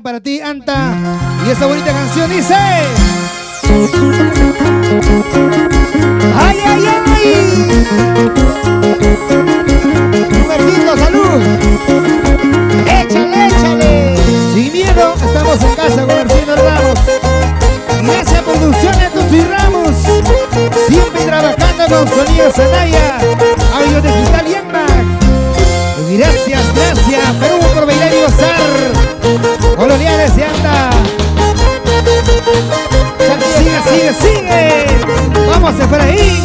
para ti, Anta. Y esa bonita canción dice: ¡ay, ay, ay! Robertito, salud. Échale, échale. Sin miedo, estamos en casa conociendo Ramos. Iglesia Producciones Tusi Ramos. Siempre trabajando con Sonido Sanaya, audio digital y ENMAC. Gracias, gracias, Perú por bailar y gozar. Coloniales y Anda. Sigue, sigue, sigue. Vamos a por ahí.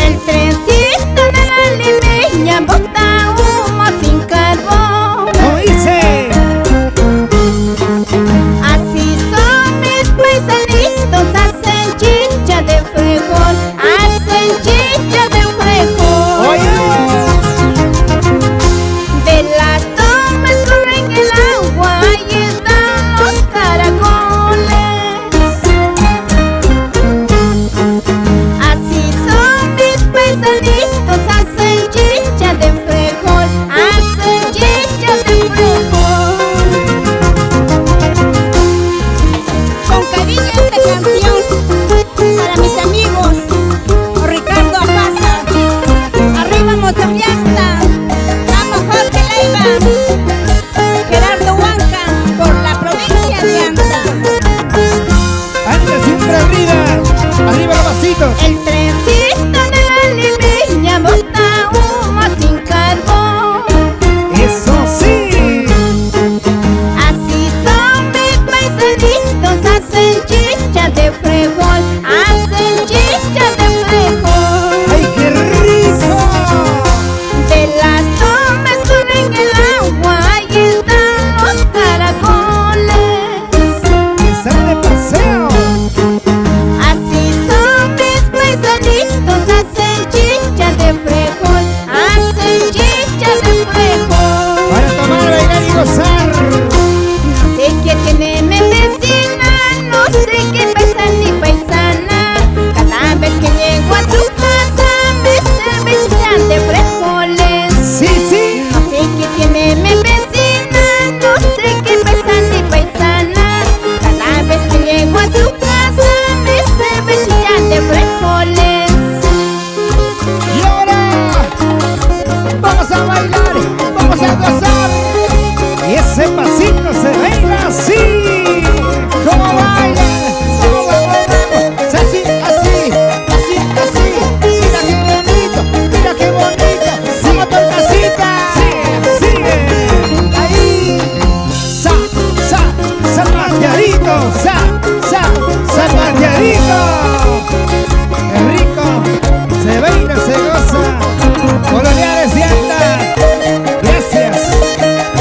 El trencito de la limeña bota humo sin carbón. ¿Cómo dice? Así son mis paisanitos, hacen chicha de frijol, hacen chicha de frijol. Oye. De las tomas corren el agua, ahí están los caracoles. Así son mis paisanitos, hacen chicha de frijol, hacen chicha de frijol. Con cariño esta canción para mis amigos Ricardo Apaza, arriba Motofiesta, vamos Jorge Leiva, Gerardo Huanca, por la provincia de Anta. Anda siempre arriba, arriba los vasitos. El trencito de la limeña bota humo sin carbón. Eso sí. Así son mis paisanitos, hacen chicha de frijol, hacen chicha de frijol. ¡Ay, qué rico! De las tomas corren el agua, ahí están los caracoles. Están de paseo. Así son mis paisanitos, hacen chicha de frijol, hacen chicha de frijol. Para tomar, bailar y gozar. No sé qué tiene mi vecina, no sé qué pasa ni paisana. Cada vez que llego a su casa me sirve chicha de frijoles. Sí, sí. No sé qué tiene mi vecina, no sé qué pasa ni paisana. Cada vez que llego a su casa me sirve chicha de frijoles. Y ahora vamos a bailar, vamos a gozar. Y ese pasito se baila así. ¿Cómo baila? ¿Cómo bailamos? Así, así, así, así. Mira qué bonito, mira qué bonito. Sigue torcasita. Sigue, sigue. Ahí. Zapateadito. Zapateadito. Qué rico. Se baila, se goza. Coloniales y Anda. Gracias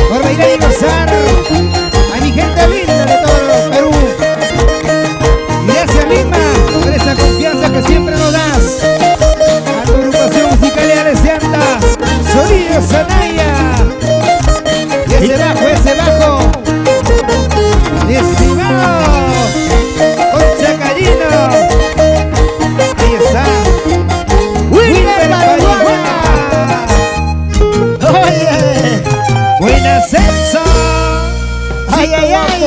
por bailar y gozar. A mi gente linda de todo Perú. Y gracias misma por esa confianza que siempre nos das. A tu agrupación musical y Anda. Sonido Sanaya. Y ese bajo. Estimado Concha Carino. Ahí está. Wilmer Marihuana. Oye, buen ascenso. Ay, ay, ay.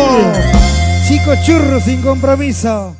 Chico churro sin compromiso.